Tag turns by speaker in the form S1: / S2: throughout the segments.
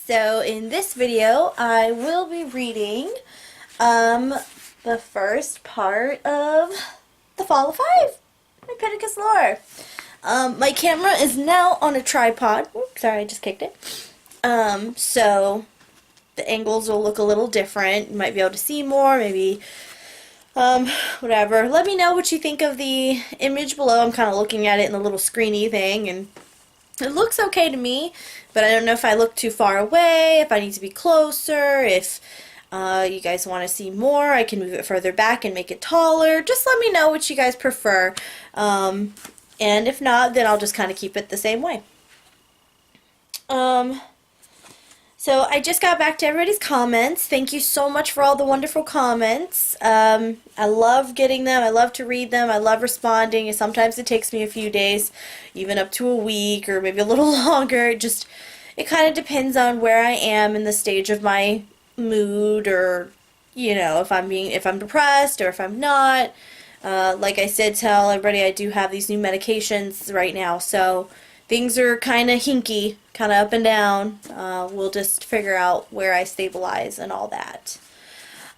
S1: So in this video, I will be reading the first part of The Fall of Five by Pittacus Lore. My camera is now on a tripod. Oops, sorry, I just kicked it. So the angles will look a little different. You might be able to see more, maybe whatever. Let me know what you think of the image below. I'm kind of looking at it in the little screeny thing, and it looks okay to me, but I don't know if I look too far away, if I need to be closer, if you guys want to see more, I can move it further back and make it taller. Just let me know what you guys prefer, and if not, then I'll just kind of keep it the same way. So I just got back to everybody's comments. Thank you so much for all the wonderful comments. I love getting them. I love to read them. I love responding. Sometimes it takes me a few days, even up to a week or maybe a little longer. It kind of depends on where I am in the stage of my mood, or if I'm depressed or if I'm not. Like I said, tell everybody I do have these new medications right now, so things are kind of hinky, kind of up and down. We'll just figure out where I stabilize and all that.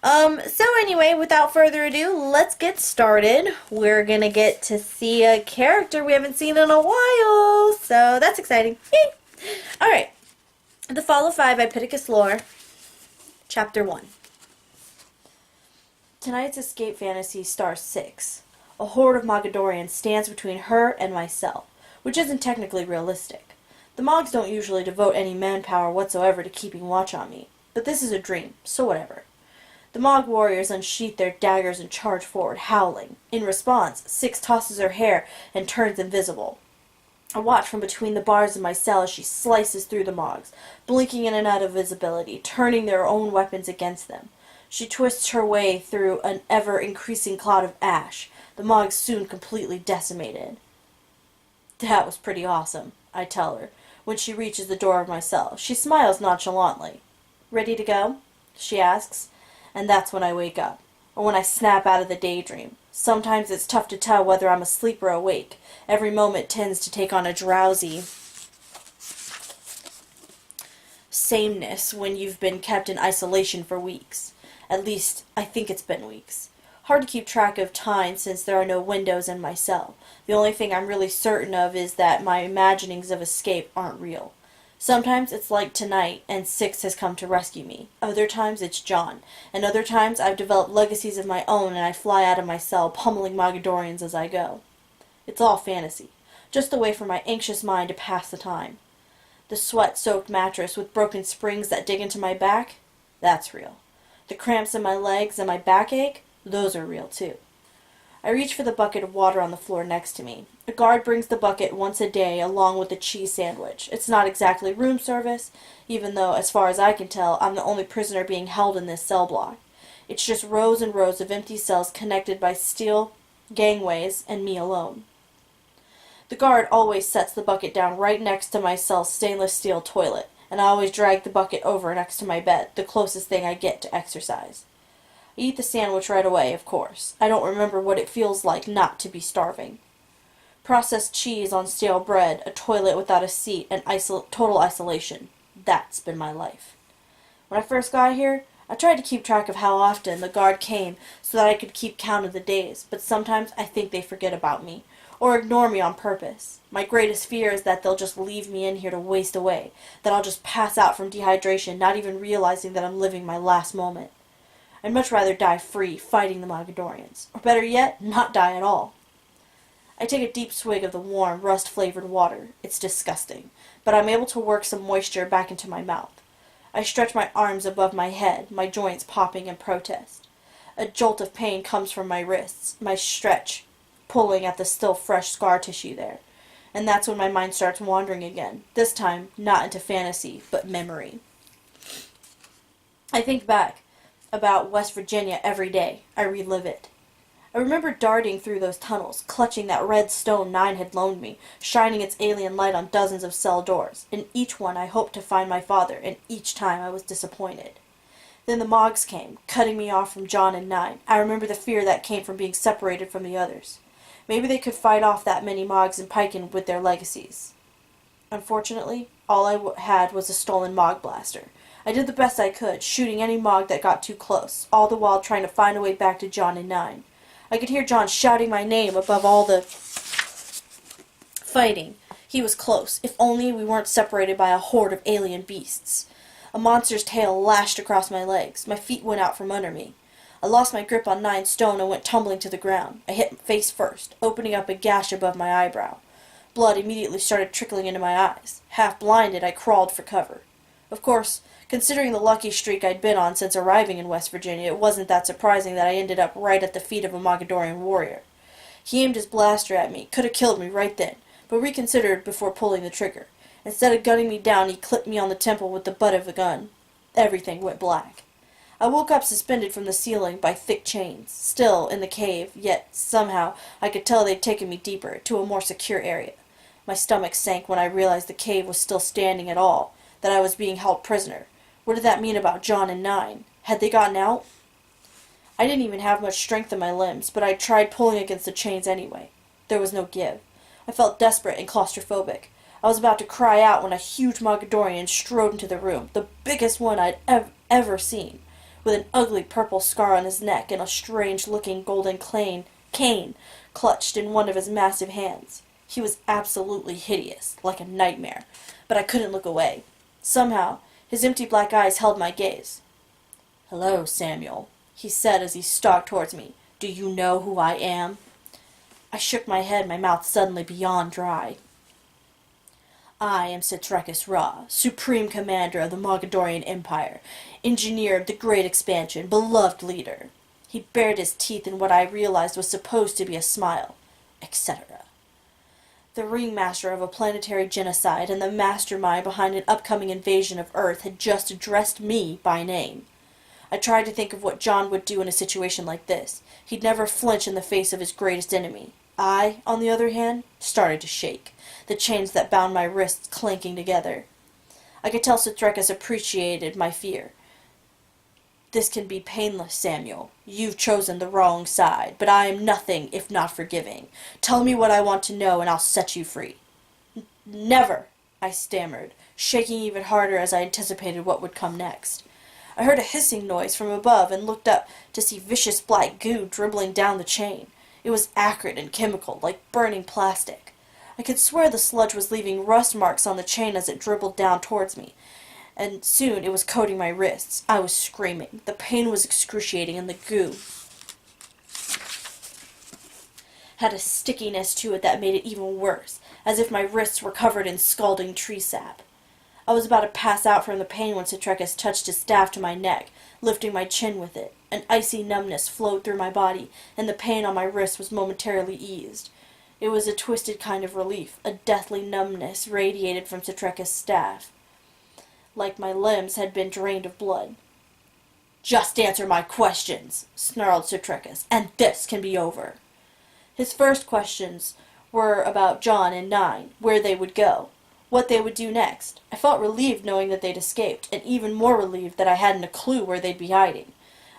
S1: So anyway, without further ado, let's get started. We're going to get to see a character we haven't seen in a while, so that's exciting. Yay! Alright, The Fall of Five by Pittacus Lore, Chapter 1. Tonight's escape fantasy star 6. A horde of Mogadorians stands between her and my cell, which isn't technically realistic. The Mogs don't usually devote any manpower whatsoever to keeping watch on me, but this is a dream, so whatever. The Mog warriors unsheath their daggers and charge forward, howling. In response, 6 tosses her hair and turns invisible. I watch from between the bars of my cell as she slices through the Mogs, blinking in and out of visibility, turning their own weapons against them. She twists her way through an ever-increasing cloud of ash, the Mogs soon completely decimated. "That was pretty awesome," I tell her, when she reaches the door of my cell. She smiles nonchalantly. "Ready to go?" she asks, and that's when I wake up, or when I snap out of the daydream. Sometimes it's tough to tell whether I'm asleep or awake. Every moment tends to take on a drowsy sameness when you've been kept in isolation for weeks. At least, I think it's been weeks. Hard to keep track of time since there are no windows in my cell. The only thing I'm really certain of is that my imaginings of escape aren't real. Sometimes it's like tonight, and 6 has come to rescue me. Other times it's John, and other times I've developed legacies of my own and I fly out of my cell, pummeling Mogadorians as I go. It's all fantasy, just a way for my anxious mind to pass the time. The sweat-soaked mattress with broken springs that dig into my back, that's real. The cramps in my legs and my backache, those are real too. I reach for the bucket of water on the floor next to me. A guard brings the bucket once a day along with a cheese sandwich. It's not exactly room service, even though, as far as I can tell, I'm the only prisoner being held in this cell block. It's just rows and rows of empty cells connected by steel gangways, and me alone. The guard always sets the bucket down right next to my cell's stainless steel toilet, and I always drag the bucket over next to my bed, the closest thing I get to exercise. I eat the sandwich right away, of course. I don't remember what it feels like not to be starving. Processed cheese on stale bread, a toilet without a seat, and total isolation. That's been my life. When I first got here, I tried to keep track of how often the guard came so that I could keep count of the days, but sometimes I think they forget about me, or ignore me on purpose. My greatest fear is that they'll just leave me in here to waste away, that I'll just pass out from dehydration, not even realizing that I'm living my last moment. I'd much rather die free, fighting the Mogadorians. Or better yet, not die at all. I take a deep swig of the warm, rust-flavored water. It's disgusting, but I'm able to work some moisture back into my mouth. I stretch my arms above my head, my joints popping in protest. A jolt of pain comes from my wrists, my stretch pulling at the still fresh scar tissue there. And that's when my mind starts wandering again, this time not into fantasy, but memory. I think back about West Virginia every day. I relive it. I remember darting through those tunnels, clutching that red stone 9 had loaned me, shining its alien light on dozens of cell doors. In each one I hoped to find my father, and each time I was disappointed. Then the Mogs came, cutting me off from John and 9. I remember the fear that came from being separated from the others. Maybe they could fight off that many Mogs and Piken with their legacies. Unfortunately, All had was a stolen Mog blaster. I did the best I could, shooting any Mog that got too close, all the while trying to find a way back to John and Nine. I could hear John shouting my name above all the fighting. He was close, if only we weren't separated by a horde of alien beasts. A monster's tail lashed across my legs. My feet went out from under me. I lost my grip on Nine's stone and went tumbling to the ground. I hit face first, opening up a gash above my eyebrow. Blood immediately started trickling into my eyes. Half blinded, I crawled for cover. Of course, considering the lucky streak I'd been on since arriving in West Virginia, it wasn't that surprising that I ended up right at the feet of a Mogadorian warrior. He aimed his blaster at me, could have killed me right then, but reconsidered before pulling the trigger. Instead of gunning me down, he clipped me on the temple with the butt of the gun. Everything went black. I woke up suspended from the ceiling by thick chains, still in the cave, yet somehow I could tell they'd taken me deeper, to a more secure area. My stomach sank when I realized the cave was still standing at all, that I was being held prisoner. What did that mean about John and Nine? Had they gotten out? I didn't even have much strength in my limbs, but I tried pulling against the chains anyway. There was no give. I felt desperate and claustrophobic. I was about to cry out when a huge Mogadorian strode into the room, the biggest one I'd ever seen, with an ugly purple scar on his neck and a strange-looking golden cane clutched in one of his massive hands. He was absolutely hideous, like a nightmare, but I couldn't look away. Somehow, his empty black eyes held my gaze. "Hello, Samuel," he said as he stalked towards me. "Do you know who I am?" I shook my head, my mouth suddenly beyond dry. "I am Citrekis Ra, Supreme Commander of the Mogadorian Empire, engineer of the Great Expansion, beloved leader." He bared his teeth in what I realized was supposed to be a smile, etc. The ringmaster of a planetary genocide and the mastermind behind an upcoming invasion of Earth had just addressed me by name. I tried to think of what John would do in a situation like this. He'd never flinch in the face of his greatest enemy. I, on the other hand, started to shake, the chains that bound my wrists clanking together. I could tell Citrekis appreciated my fear. "This can be painless, Samuel. You've chosen the wrong side, but I am nothing if not forgiving. Tell me what I want to know and I'll set you free." "Never," I stammered, shaking even harder as I anticipated what would come next. I heard a hissing noise from above and looked up to see vicious black goo dribbling down the chain. It was acrid and chemical, like burning plastic. I could swear the sludge was leaving rust marks on the chain as it dribbled down towards me, and soon it was coating my wrists. I was screaming. The pain was excruciating, and the goo had a stickiness to it that made it even worse, as if my wrists were covered in scalding tree sap. I was about to pass out from the pain when Citrekis touched his staff to my neck, lifting my chin with it. An icy numbness flowed through my body, and the pain on my wrist was momentarily eased. It was a twisted kind of relief. A deathly numbness radiated from Citrekis' staff, like my limbs had been drained of blood. "Just answer my questions," snarled Citrekis, "and this can be over." His first questions were about John and Nine, where they would go, what they would do next. I felt relieved knowing that they'd escaped, and even more relieved that I hadn't a clue where they'd be hiding.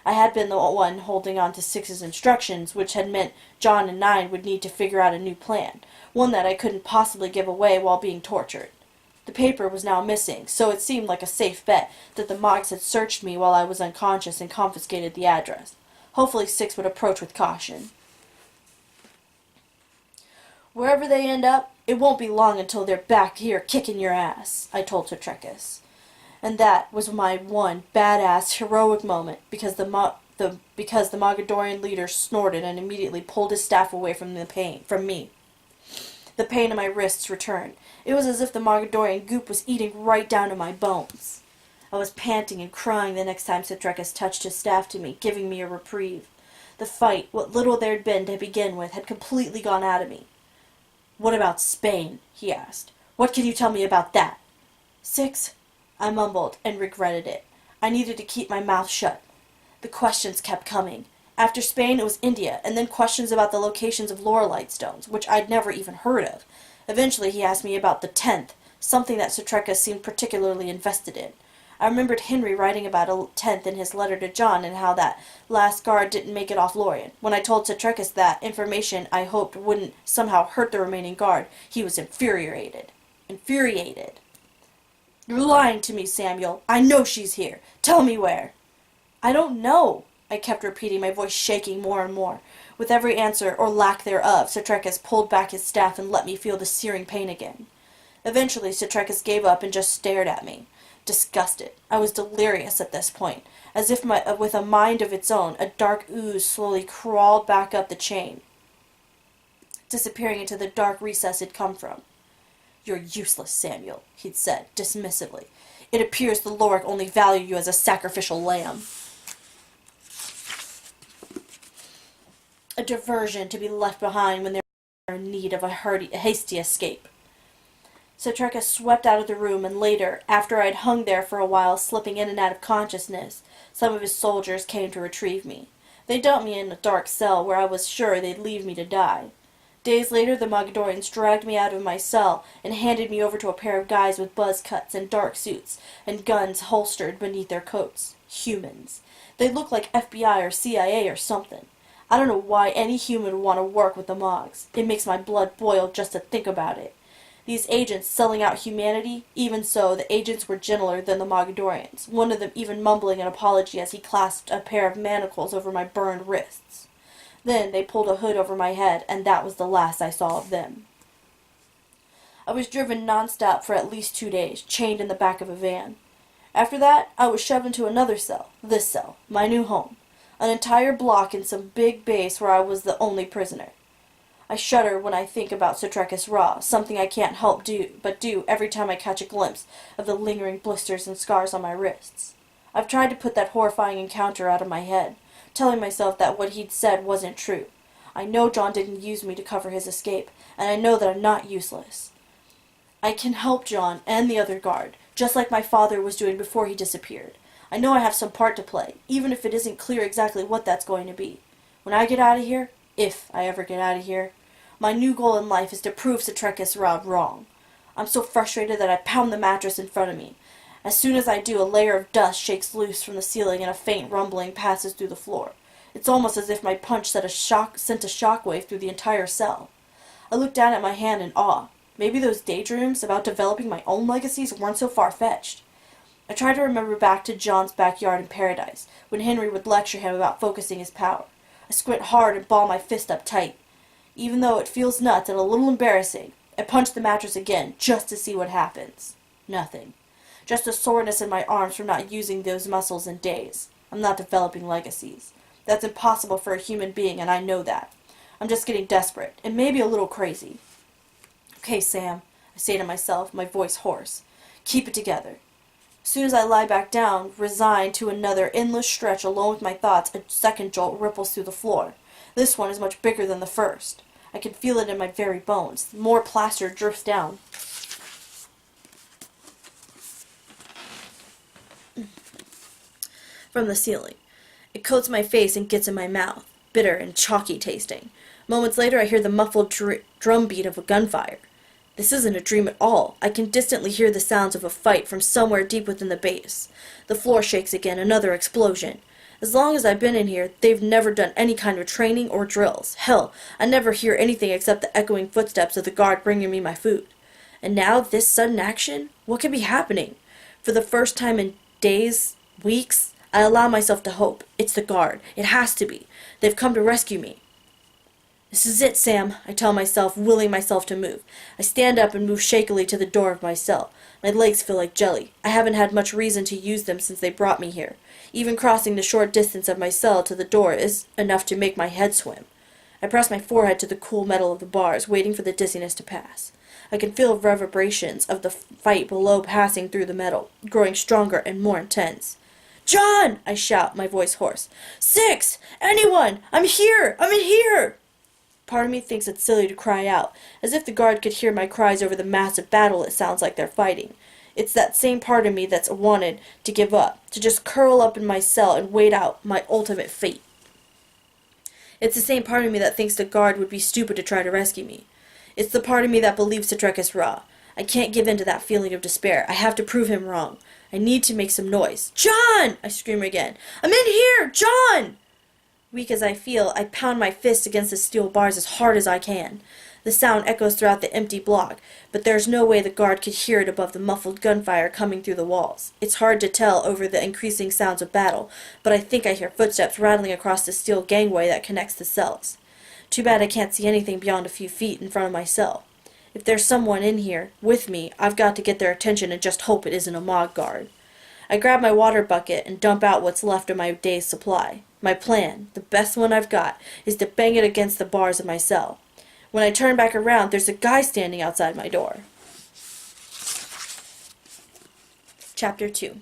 S1: I had been the one holding on to Six's instructions, which had meant John and Nine would need to figure out a new plan, one that I couldn't possibly give away while being tortured. The paper was now missing, so it seemed like a safe bet that the Mogs had searched me while I was unconscious and confiscated the address. Hopefully Six would approach with caution. "Wherever they end up, it won't be long until they're back here kicking your ass," I told Citrekis. And that was my one badass heroic moment, because the Mogadorian leader snorted and immediately pulled his staff away from me. The pain in my wrists returned. It was as if the Mogadorian goop was eating right down to my bones. I was panting and crying the next time Citrekis touched his staff to me, giving me a reprieve. The fight, what little there'd been to begin with, had completely gone out of me. "What about Spain?" he asked. "What can you tell me about that?" "Six," I mumbled, and regretted it. I needed to keep my mouth shut. The questions kept coming. After Spain, it was India, and then questions about the locations of Lorelite stones, which I'd never even heard of. Eventually he asked me about the 10th, something that Citrekis seemed particularly invested in. I remembered Henry writing about a 10th in his letter to John, and how that last guard didn't make it off Lorien. When I told Citrekis that information I hoped wouldn't somehow hurt the remaining guard, he was infuriated. You're lying to me, Samuel. I know she's here. Tell me where. I don't know, I kept repeating, my voice shaking more and more. With every answer, or lack thereof, Citrekis pulled back his staff and let me feel the searing pain again. Eventually, Citrekis gave up and just stared at me. Disgusted. I was delirious at this point. As if with a mind of its own, a dark ooze slowly crawled back up the chain, disappearing into the dark recess it'd come from. You're useless, Samuel, he'd said, dismissively. It appears the Lorik only value you as a sacrificial lamb. A diversion to be left behind when they were in need of a hasty escape. Citrekis swept out of the room, and later, after I'd hung there for a while, slipping in and out of consciousness, some of his soldiers came to retrieve me. They dumped me in a dark cell where I was sure they'd leave me to die. Days later, the Mogadorians dragged me out of my cell and handed me over to a pair of guys with buzz cuts and dark suits and guns holstered beneath their coats. Humans. They looked like FBI or CIA or something. I don't know why any human would want to work with the Mogs. It makes my blood boil just to think about it. These agents selling out humanity, even so, the agents were gentler than the Mogadorians, one of them even mumbling an apology as he clasped a pair of manacles over my burned wrists. Then they pulled a hood over my head, and that was the last I saw of them. I was driven non-stop for at least 2 days, chained in the back of a van. After that, I was shoved into another cell, this cell, my new home, an entire block in some big base where I was the only prisoner. I shudder when I think about Citrekis Raw, something I can't help but do every time I catch a glimpse of the lingering blisters and scars on my wrists. I've tried to put that horrifying encounter out of my head, telling myself that what he'd said wasn't true. I know John didn't use me to cover his escape, and I know that I'm not useless. I can help John and the other guard, just like my father was doing before he disappeared. I know I have some part to play, even if it isn't clear exactly what that's going to be. When I get out of here, if I ever get out of here, my new goal in life is to prove Citrekis Rod wrong. I'm so frustrated that I pound the mattress in front of me. As soon as I do, a layer of dust shakes loose from the ceiling and a faint rumbling passes through the floor. It's almost as if my punch sent a shockwave through the entire cell. I look down at my hand in awe. Maybe those daydreams about developing my own legacies weren't so far-fetched. I try to remember back to John's backyard in Paradise, when Henry would lecture him about focusing his power. I squint hard and ball my fist up tight. Even though it feels nuts and a little embarrassing, I punch the mattress again, just to see what happens. Nothing. Just a soreness in my arms from not using those muscles in days. I'm not developing legacies. That's impossible for a human being, and I know that. I'm just getting desperate, and maybe a little crazy. Okay, Sam, I say to myself, my voice hoarse. Keep it together. As soon as I lie back down, resigned to another endless stretch alone with my thoughts, a second jolt ripples through the floor. This one is much bigger than the first. I can feel it in my very bones. More plaster drifts down from the ceiling. It coats my face and gets in my mouth, bitter and chalky tasting. Moments later, I hear the muffled drum beat of a gunfire. This isn't a dream at all. I can distantly hear the sounds of a fight from somewhere deep within the base. The floor shakes again, another explosion. As long as I've been in here, they've never done any kind of training or drills. Hell, I never hear anything except the echoing footsteps of the guard bringing me my food. And now, this sudden action? What could be happening? For the first time in days, weeks, I allow myself to hope. It's the guard. It has to be. They've come to rescue me. This is it, Sam, I tell myself, willing myself to move. I stand up and move shakily to the door of my cell. My legs feel like jelly. I haven't had much reason to use them since they brought me here. Even crossing the short distance of my cell to the door is enough to make my head swim. I press my forehead to the cool metal of the bars, waiting for the dizziness to pass. I can feel reverberations of the fight below passing through the metal, growing stronger and more intense. John! I shout, my voice hoarse. 6! Anyone! I'm here! I'm in here! Part of me thinks it's silly to cry out, as if the guard could hear my cries over the massive battle it sounds like they're fighting. It's that same part of me that's wanted to give up, to just curl up in my cell and wait out my ultimate fate. It's the same part of me that thinks the guard would be stupid to try to rescue me. It's the part of me that believes Citrekis Ra. I can't give in to that feeling of despair. I have to prove him wrong. I need to make some noise. John! I scream again. I'm in here! John! Weak as I feel, I pound my fist against the steel bars as hard as I can. The sound echoes throughout the empty block, but there's no way the guard could hear it above the muffled gunfire coming through the walls. It's hard to tell over the increasing sounds of battle, but I think I hear footsteps rattling across the steel gangway that connects the cells. Too bad I can't see anything beyond a few feet in front of my cell. If there's someone in here, with me, I've got to get their attention and just hope it isn't a Mog guard. I grab my water bucket and dump out what's left of my day's supply. My plan, the best one I've got, is to bang it against the bars of my cell. When I turn back around, there's a guy standing outside my door. Chapter 2.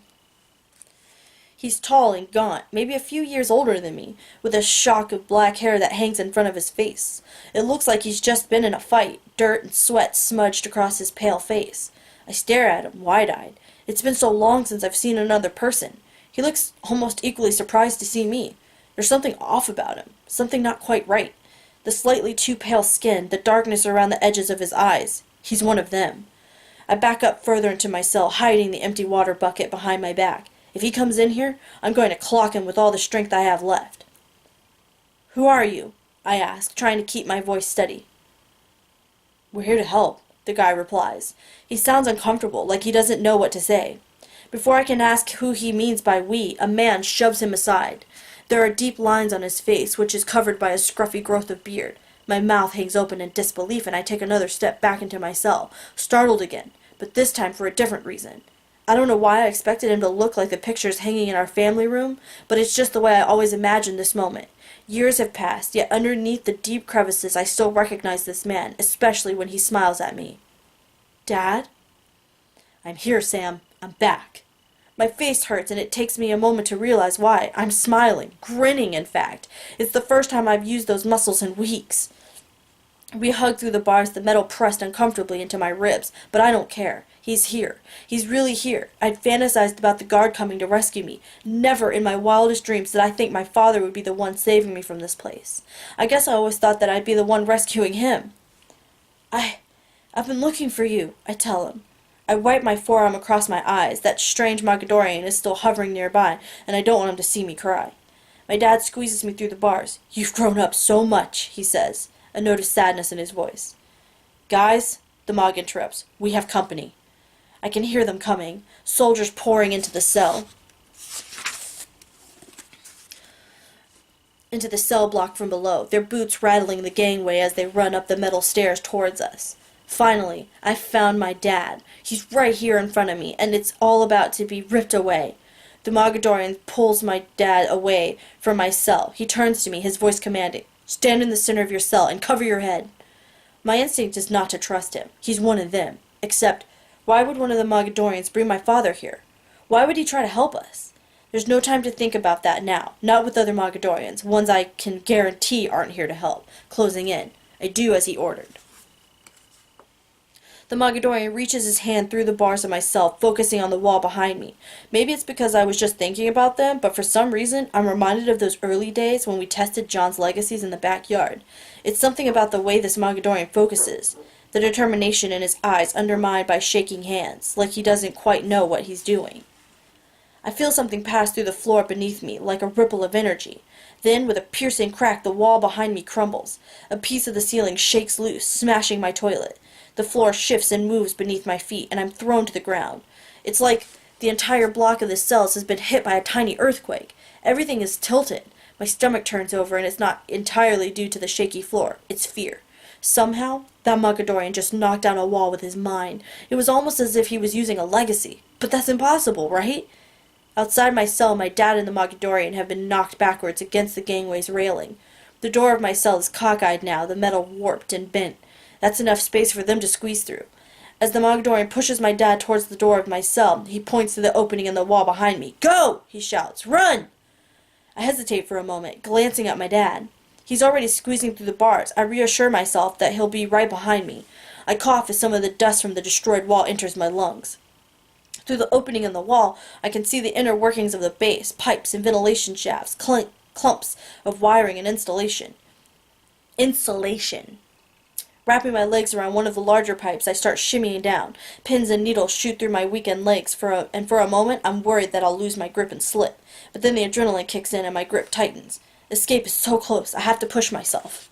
S1: He's tall and gaunt, maybe a few years older than me, with a shock of black hair that hangs in front of his face. It looks like he's just been in a fight, dirt and sweat smudged across his pale face. I stare at him, wide-eyed. It's been so long since I've seen another person. He looks almost equally surprised to see me. There's something off about him, something not quite right. The slightly too pale skin, the darkness around the edges of his eyes. He's one of them. I back up further into my cell, hiding the empty water bucket behind my back. If he comes in here, I'm going to clock him with all the strength I have left. "Who are you?" I ask, trying to keep my voice steady. "We're here to help," the guy replies. He sounds uncomfortable, like he doesn't know what to say. Before I can ask who he means by we, a man shoves him aside. There are deep lines on his face, which is covered by a scruffy growth of beard. My mouth hangs open in disbelief, and I take another step back into my cell, startled again, but this time for a different reason. I don't know why I expected him to look like the pictures hanging in our family room, but it's just the way I always imagined this moment. Years have passed, yet underneath the deep crevices I still recognize this man, especially when he smiles at me. "Dad?" "I'm here, Sam. I'm back." My face hurts, and it takes me a moment to realize why. I'm smiling, grinning, in fact. It's the first time I've used those muscles in weeks. We hug through the bars, the metal pressed uncomfortably into my ribs, but I don't care. He's here. He's really here. I'd fantasized about the guard coming to rescue me. Never in my wildest dreams did I think my father would be the one saving me from this place. I guess I always thought that I'd be the one rescuing him. I've been looking for you," I tell him. I wipe my forearm across my eyes. That strange Mogadorian is still hovering nearby, and I don't want him to see me cry. My dad squeezes me through the bars. "You've grown up so much," he says, a note of sadness in his voice. "Guys," the Mog interrupts, "we have company." I can hear them coming, soldiers pouring into the cell block from below, their boots rattling the gangway as they run up the metal stairs towards us. Finally, I've found my dad. He's right here in front of me, and it's all about to be ripped away. The Mogadorian pulls my dad away from my cell. He turns to me, his voice commanding, "Stand in the center of your cell and cover your head." My instinct is not to trust him. He's one of them. Except, why would one of the Mogadorians bring my father here? Why would he try to help us? There's no time to think about that now. Not with other Mogadorians, ones I can guarantee aren't here to help. Closing in. I do as he ordered. The Mogadorian reaches his hand through the bars of my cell, focusing on the wall behind me. Maybe it's because I was just thinking about them, but for some reason, I'm reminded of those early days when we tested John's legacies in the backyard. It's something about the way this Mogadorian focuses. The determination in his eyes undermined by shaking hands, like he doesn't quite know what he's doing. I feel something pass through the floor beneath me, like a ripple of energy. Then, with a piercing crack, the wall behind me crumbles. A piece of the ceiling shakes loose, smashing my toilet. The floor shifts and moves beneath my feet, and I'm thrown to the ground. It's like the entire block of the cells has been hit by a tiny earthquake. Everything is tilted. My stomach turns over, and it's not entirely due to the shaky floor. It's fear. Somehow, that Mogadorian just knocked down a wall with his mind. It was almost as if he was using a legacy. But that's impossible, right? Outside my cell, my dad and the Mogadorian have been knocked backwards against the gangway's railing. The door of my cell is cockeyed now, the metal warped and bent. That's enough space for them to squeeze through. As the Mogadorian pushes my dad towards the door of my cell, he points to the opening in the wall behind me. "Go!" he shouts. "Run!" I hesitate for a moment, glancing at my dad. He's already squeezing through the bars. I reassure myself that he'll be right behind me. I cough as some of the dust from the destroyed wall enters my lungs. Through the opening in the wall, I can see the inner workings of the base, pipes and ventilation shafts, clumps of wiring and insulation. Wrapping my legs around one of the larger pipes, I start shimmying down. Pins and needles shoot through my weakened legs, and for a moment I'm worried that I'll lose my grip and slip. But then the adrenaline kicks in and my grip tightens. Escape is so close, I have to push myself.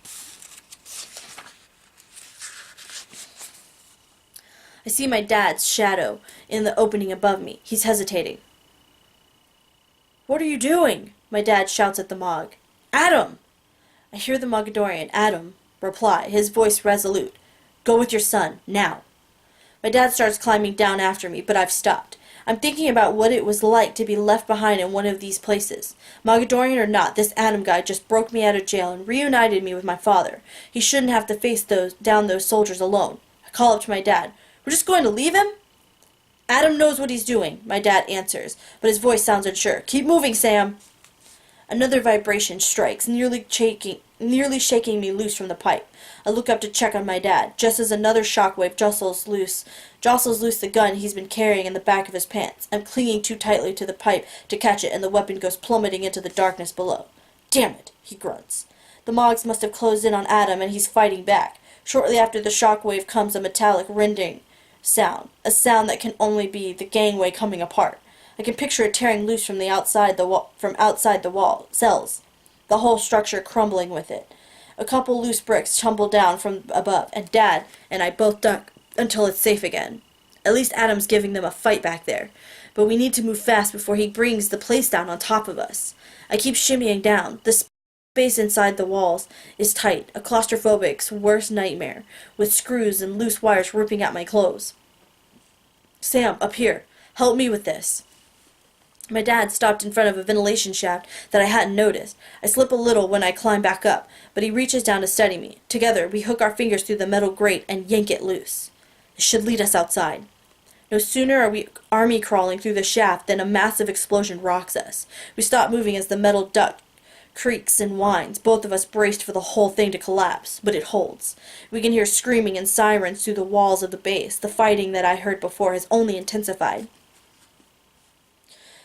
S1: I see my dad's shadow in the opening above me. He's hesitating. "What are you doing?" my dad shouts at the Mog. "Adam!" I hear the Mogadorian, Adam, reply, his voice resolute. "Go with your son, now." My dad starts climbing down after me, but I've stopped. I'm thinking about what it was like to be left behind in one of these places. Mogadorian or not, this Adam guy just broke me out of jail and reunited me with my father. He shouldn't have to face down those soldiers alone. I call up to my dad. "We're just going to leave him?" "Adam knows what he's doing," my dad answers, but his voice sounds unsure. "Keep moving, Sam." Another vibration strikes, nearly shaking me loose from the pipe. I look up to check on my dad, just as another shockwave jostles loose the gun he's been carrying in the back of his pants. I'm clinging too tightly to the pipe to catch it, and the weapon goes plummeting into the darkness below. "Damn it," he grunts. The Mogs must have closed in on Adam, and he's fighting back. Shortly after the shockwave comes a metallic rending sound, a sound that can only be the gangway coming apart. I can picture it tearing loose from outside the wall cells, the whole structure crumbling with it. A couple loose bricks tumble down from above, and Dad and I both duck until it's safe again. At least Adam's giving them a fight back there, but we need to move fast before he brings the place down on top of us. I keep shimmying down. The space inside the walls is tight, a claustrophobic's worst nightmare, with screws and loose wires ripping at my clothes. "Sam, up here. Help me with this." My dad stopped in front of a ventilation shaft that I hadn't noticed. I slip a little when I climb back up, but he reaches down to steady me. Together, we hook our fingers through the metal grate and yank it loose. It should lead us outside. No sooner are we army crawling through the shaft than a massive explosion rocks us. We stop moving as the metal duct creaks and whines, both of us braced for the whole thing to collapse, but it holds. We can hear screaming and sirens through the walls of the base. The fighting that I heard before has only intensified.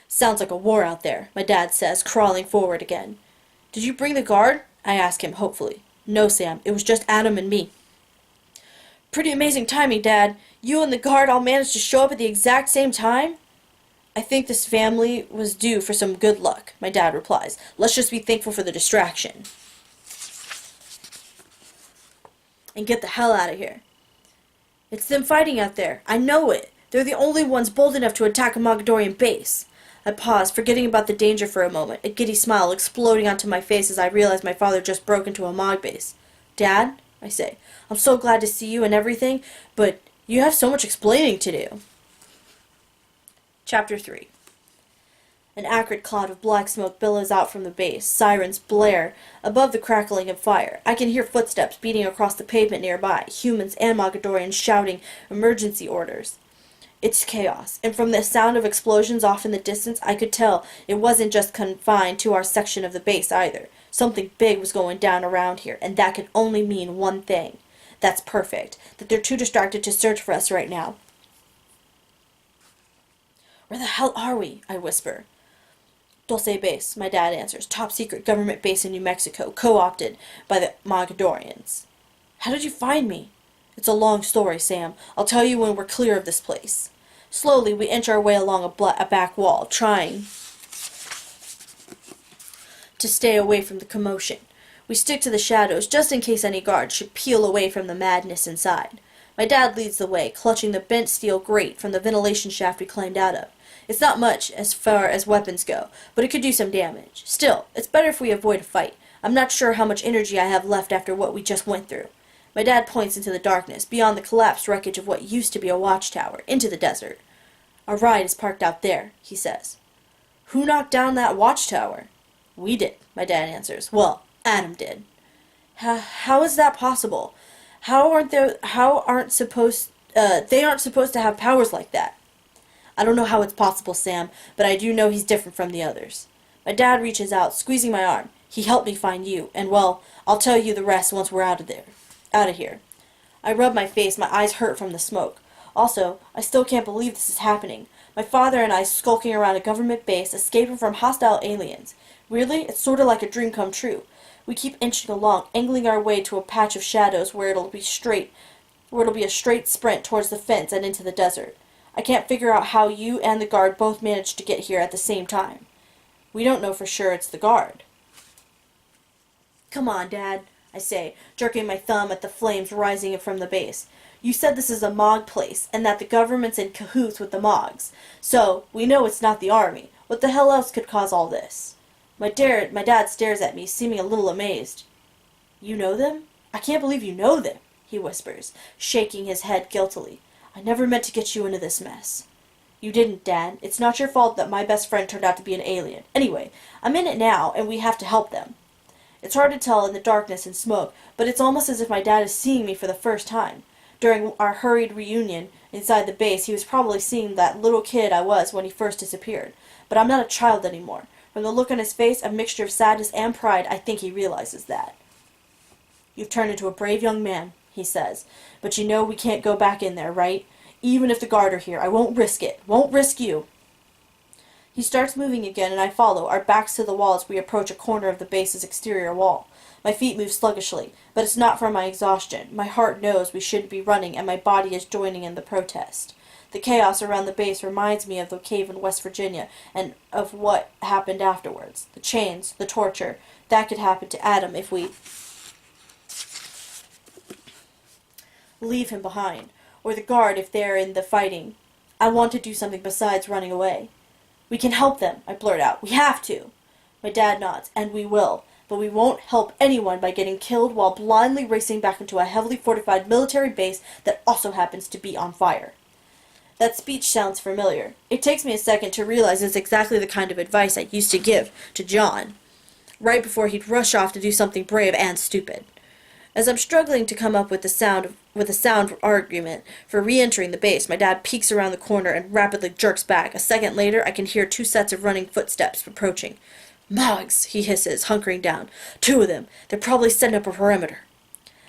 S1: "Sounds like a war out there," my dad says, crawling forward again. "Did you bring the guard?" I ask him hopefully. "No, Sam. It was just Adam and me." "Pretty amazing timing, Dad. You and the guard all managed to show up at the exact same time?" "I think this family was due for some good luck," my dad replies. "Let's just be thankful for the distraction. And get the hell out of here." "It's them fighting out there. I know it. They're the only ones bold enough to attack a Mogadorian base." I pause, forgetting about the danger for a moment, a giddy smile exploding onto my face as I realize my father just broke into a Mog base. "Dad," I say, "I'm so glad to see you and everything, but you have so much explaining to do." Chapter 3. An acrid cloud of black smoke billows out from the base. Sirens blare above the crackling of fire. I can hear footsteps beating across the pavement nearby, humans and Mogadorians shouting emergency orders. It's chaos, and from the sound of explosions off in the distance, I could tell it wasn't just confined to our section of the base either. Something big was going down around here, and that could only mean one thing. That's perfect, that they're too distracted to search for us right now. "Where the hell are we?" I whisper. "Dulce Base," my dad answers. "Top secret government base in New Mexico, co-opted by the Mogadorians." "How did you find me?" "It's a long story, Sam. I'll tell you when we're clear of this place." Slowly, we inch our way along a back wall, trying to stay away from the commotion. We stick to the shadows, just in case any guards should peel away from the madness inside. My dad leads the way, clutching the bent steel grate from the ventilation shaft we climbed out of. It's not much as far as weapons go, but it could do some damage. Still, it's better if we avoid a fight. I'm not sure how much energy I have left after what we just went through. My dad points into the darkness, beyond the collapsed wreckage of what used to be a watchtower, into the desert. "Our ride is parked out there," he says. "Who knocked down that watchtower?" "We did," my dad answers. "Well, Adam did." How is that possible? They aren't supposed to have powers like that." "I don't know how it's possible, Sam, but I do know he's different from the others." My dad reaches out, squeezing my arm. "He helped me find you, and well, I'll tell you the rest once we're out of here." I rub my face, my eyes hurt from the smoke. Also, I still can't believe this is happening. My father and I skulking around a government base, escaping from hostile aliens. Really, it's sort of like a dream come true. We keep inching along, angling our way to a patch of shadows where it'll be a straight sprint towards the fence and into the desert. I can't figure out how you and the guard both managed to get here at the same time. We don't know for sure it's the guard. "Come on, Dad," I say, jerking my thumb at the flames rising from the base. You said this is a Mog place, and that the government's in cahoots with the Mogs. So, we know it's not the army. What the hell else could cause all this? My dad stares at me, seeming a little amazed. You know them? I can't believe you know them, he whispers, shaking his head guiltily. I never meant to get you into this mess. You didn't, Dad. It's not your fault that my best friend turned out to be an alien. Anyway, I'm in it now, and we have to help them. It's hard to tell in the darkness and smoke, but it's almost as if my dad is seeing me for the first time. During our hurried reunion inside the base, he was probably seeing that little kid I was when he first disappeared. But I'm not a child anymore. From the look on his face, a mixture of sadness and pride, I think he realizes that. You've turned into a brave young man, he says. But you know we can't go back in there, right? Even if the guard are here, I won't risk it. Won't risk you. He starts moving again, and I follow, our backs to the wall as we approach a corner of the base's exterior wall. My feet move sluggishly, but it's not from my exhaustion. My heart knows we shouldn't be running, and my body is joining in the protest. The chaos around the base reminds me of the cave in West Virginia and of what happened afterwards. The chains, the torture. That could happen to Adam if we leave him behind. Or the guard if they're in the fighting. I want to do something besides running away. We can help them, I blurt out. We have to. My dad nods, and we will. But we won't help anyone by getting killed while blindly racing back into a heavily fortified military base that also happens to be on fire. That speech sounds familiar. It takes me a second to realize it's exactly the kind of advice I used to give to John, right before he'd rush off to do something brave and stupid. As I'm struggling to come up with a sound argument for re-entering the base, my dad peeks around the corner and rapidly jerks back. A second later, I can hear 2 sets of running footsteps approaching. Mogs, he hisses, hunkering down. 2 of them. They're probably setting up a perimeter.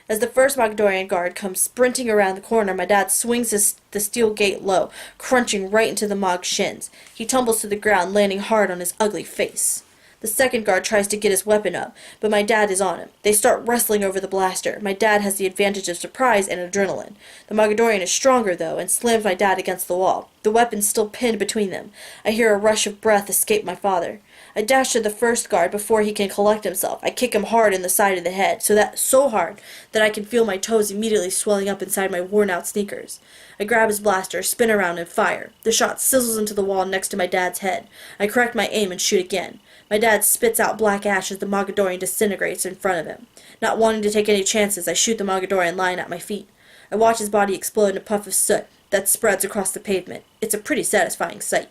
S1: As the first Mogdorian guard comes sprinting around the corner, my dad swings the steel gate low, crunching right into the Mog's shins. He tumbles to the ground, landing hard on his ugly face. The second guard tries to get his weapon up, but my dad is on him. They start wrestling over the blaster. My dad has the advantage of surprise and adrenaline. The Mogadorian is stronger, though, and slams my dad against the wall. The weapon's still pinned between them. I hear a rush of breath escape my father. I dash to the first guard before he can collect himself. I kick him hard in the side of the head, so hard that I can feel my toes immediately swelling up inside my worn-out sneakers. I grab his blaster, spin around, and fire. The shot sizzles into the wall next to my dad's head. I correct my aim and shoot again. My dad spits out black ash as the Mogadorian disintegrates in front of him. Not wanting to take any chances, I shoot the Mogadorian lying at my feet. I watch his body explode in a puff of soot that spreads across the pavement. It's a pretty satisfying sight.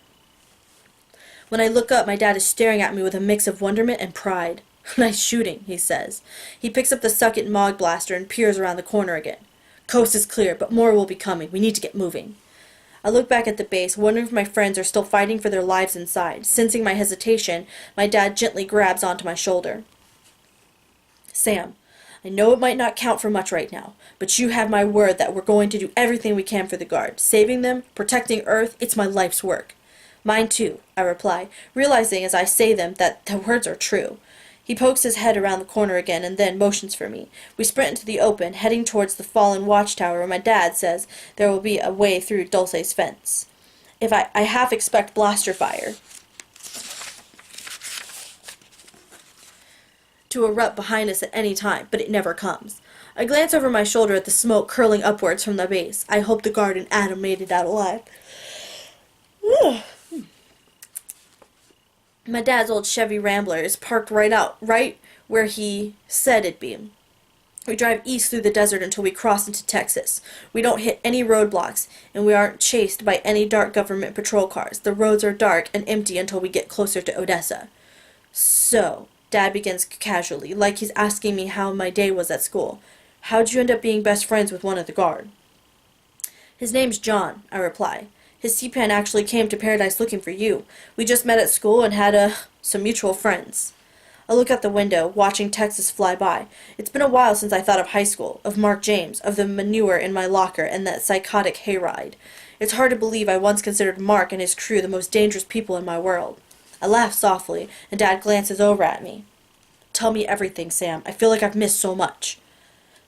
S1: When I look up, my dad is staring at me with a mix of wonderment and pride. Nice shooting, he says. He picks up the suck-it Mog blaster and peers around the corner again. Coast is clear, but more will be coming. We need to get moving. I look back at the base, wondering if my friends are still fighting for their lives inside. Sensing my hesitation, my dad gently grabs onto my shoulder. Sam, I know it might not count for much right now, but you have my word that we're going to do everything we can for the guard. Saving them, protecting Earth, it's my life's work. Mine too, I reply, realizing as I say them that the words are true. He pokes his head around the corner again and then motions for me. We sprint into the open, heading towards the fallen watchtower where my dad says there will be a way through Dulce's fence. I half expect blaster fire to erupt behind us at any time, but it never comes. I glance over my shoulder at the smoke curling upwards from the base. I hope the guard and Adam made it out alive. My dad's old Chevy Rambler is parked right where he said it'd be. We drive east through the desert until we cross into Texas. We don't hit any roadblocks, and we aren't chased by any dark government patrol cars. The roads are dark and empty until we get closer to Odessa. So, Dad begins casually, like he's asking me how my day was at school. How'd you end up being best friends with one of the guard? His name's John, I reply. His C-Pan actually came to Paradise looking for you. We just met at school and had, some mutual friends. I look out the window, watching Texas fly by. It's been a while since I thought of high school, of Mark James, of the manure in my locker, and that psychotic hayride. It's hard to believe I once considered Mark and his crew the most dangerous people in my world. I laugh softly, and Dad glances over at me. Tell me everything, Sam. I feel like I've missed so much.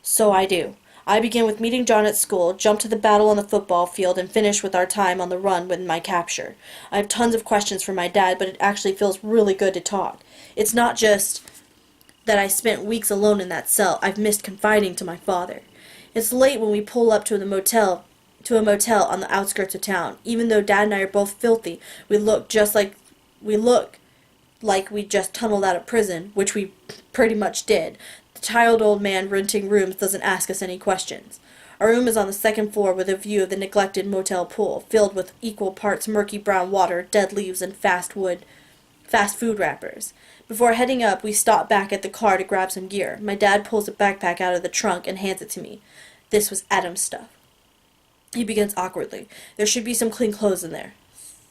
S1: So I do. I begin with meeting John at school, jump to the battle on the football field, and finish with our time on the run with my capture. I have tons of questions for my dad, but it actually feels really good to talk. It's not just that I spent weeks alone in that cell, I've missed confiding to my father. It's late when we pull up to a motel on the outskirts of town. Even though Dad and I are both filthy, we look like we just tunneled out of prison, which we pretty much did. The tired old man renting rooms doesn't ask us any questions. Our room is on the second floor with a view of the neglected motel pool, filled with equal parts murky brown water, dead leaves, and fast food wrappers. Before heading up, we stop back at the car to grab some gear. My dad pulls a backpack out of the trunk and hands it to me. This was Adam's stuff. He begins awkwardly. There should be some clean clothes in there.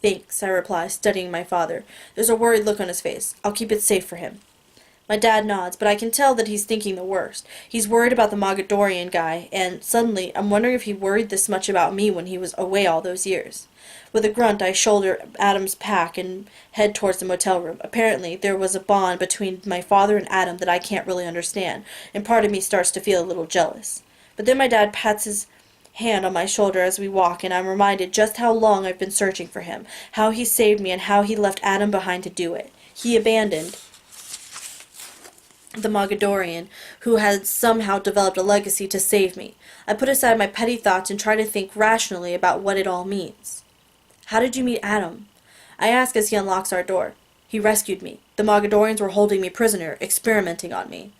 S1: Thanks, I reply, studying my father. There's a worried look on his face. I'll keep it safe for him. My dad nods, but I can tell that he's thinking the worst. He's worried about the Mogadorian guy, and suddenly I'm wondering if he worried this much about me when he was away all those years. With a grunt, I shoulder Adam's pack and head towards the motel room. Apparently, there was a bond between my father and Adam that I can't really understand, and part of me starts to feel a little jealous. But then my dad pats his hand on my shoulder as we walk, and I'm reminded just how long I've been searching for him, how he saved me, and how he left Adam behind to do it. He abandoned the Mogadorian, who had somehow developed a legacy to save me. I put aside my petty thoughts and try to think rationally about what it all means. How did you meet Adam? I ask as he unlocks our door. He rescued me. The Mogadorians were holding me prisoner, experimenting on me.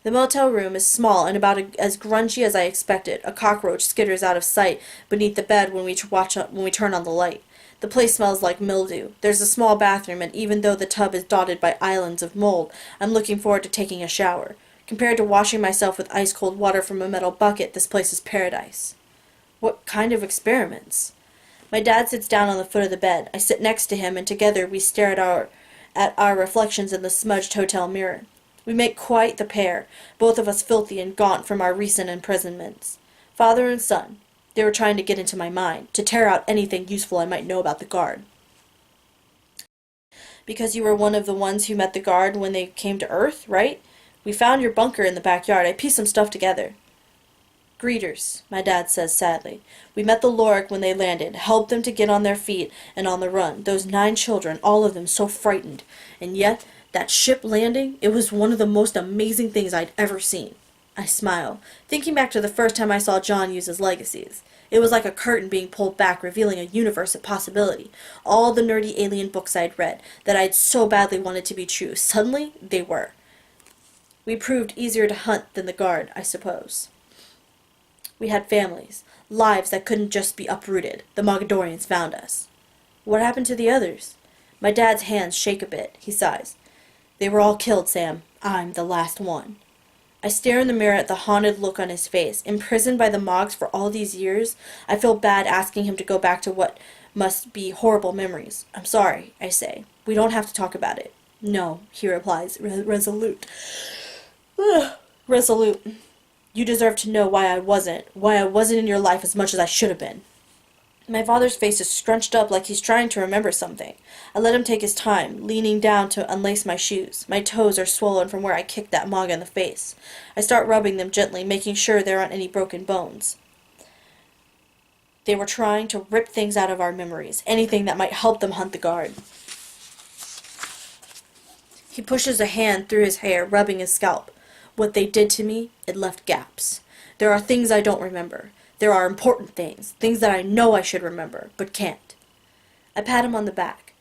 S1: The motel room is small and about as grungy as I expected. A cockroach skitters out of sight beneath the bed when we turn on the light. The place smells like mildew. There's a small bathroom, and even though the tub is dotted by islands of mold, I'm looking forward to taking a shower. Compared to washing myself with ice-cold water from a metal bucket, this place is paradise. What kind of experiments? My dad sits down on the foot of the bed. I sit next to him, and together we stare at our reflections in the smudged hotel mirror. We make quite the pair, both of us filthy and gaunt from our recent imprisonments. Father and son. They were trying to get into my mind, to tear out anything useful I might know about the guard. Because you were one of the ones who met the guard when they came to Earth, right? We found your bunker in the backyard. I pieced some stuff together. Greeters, my dad says sadly. We met the Lorik when they landed, helped them to get on their feet and on the run. Those 9 children, all of them so frightened. And yet, that ship landing, it was one of the most amazing things I'd ever seen. I smile, thinking back to the first time I saw John use his legacies. It was like a curtain being pulled back, revealing a universe of possibility. All the nerdy alien books I'd read, that I'd so badly wanted to be true, suddenly they were. We proved easier to hunt than the guard, I suppose. We had families, lives that couldn't just be uprooted. The Mogadorians found us. What happened to the others? My dad's hands shake a bit. He sighs. They were all killed, Sam. I'm the last one. I stare in the mirror at the haunted look on his face. Imprisoned by the Mogs for all these years, I feel bad asking him to go back to what must be horrible memories. I'm sorry, I say. We don't have to talk about it. No, he replies, resolute. Resolute. You deserve to know why I wasn't in your life as much as I should have been. My father's face is scrunched up like he's trying to remember something. I let him take his time, leaning down to unlace my shoes. My toes are swollen from where I kicked that Mog in the face. I start rubbing them gently, making sure there aren't any broken bones. They were trying to rip things out of our memories, anything that might help them hunt the guard. He pushes a hand through his hair, rubbing his scalp. What they did to me, it left gaps. There are things I don't remember. There are important things, things that I know I should remember, but can't. I pat him on the back.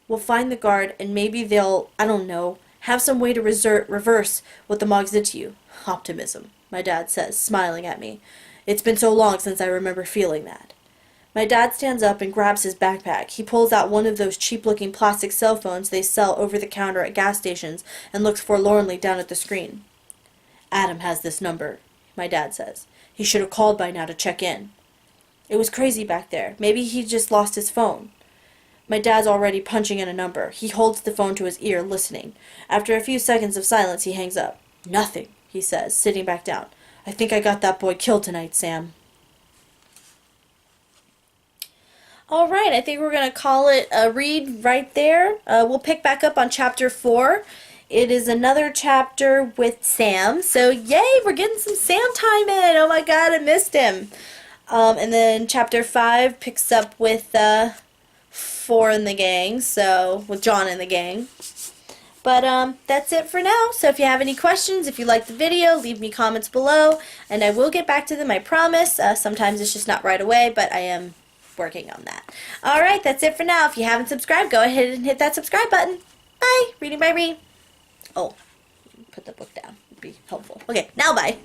S1: We'll find the guard, and maybe they'll, I don't know, have some way to reverse what the Mogs did to you. Optimism, my dad says, smiling at me. It's been so long since I remember feeling that. My dad stands up and grabs his backpack. He pulls out one of those cheap-looking plastic cell phones they sell over the counter at gas stations and looks forlornly down at the screen. Adam has this number, my dad says. He should have called by now to check in. It was crazy back there. Maybe he just lost his phone. My dad's already punching in a number. He holds the phone to his ear, listening. After a few seconds of silence, he hangs up. Nothing, he says, sitting back down. I think I got that boy killed tonight, Sam. All right, I think we're going to call it a read right there. We'll pick back up on Chapter 4. It is another chapter with Sam. So, yay, we're getting some Sam time in. Oh my god, I missed him. And then Chapter 5 picks up with 4 in the gang, so with John in the gang. But that's it for now. So if you have any questions, if you like the video, leave me comments below, and I will get back to them, I promise. Sometimes it's just not right away, but I am working on that. Alright, that's it for now. If you haven't subscribed, go ahead and hit that subscribe button. Bye! Reading by Ree. Oh, put the book down. Would be helpful. Okay, now bye.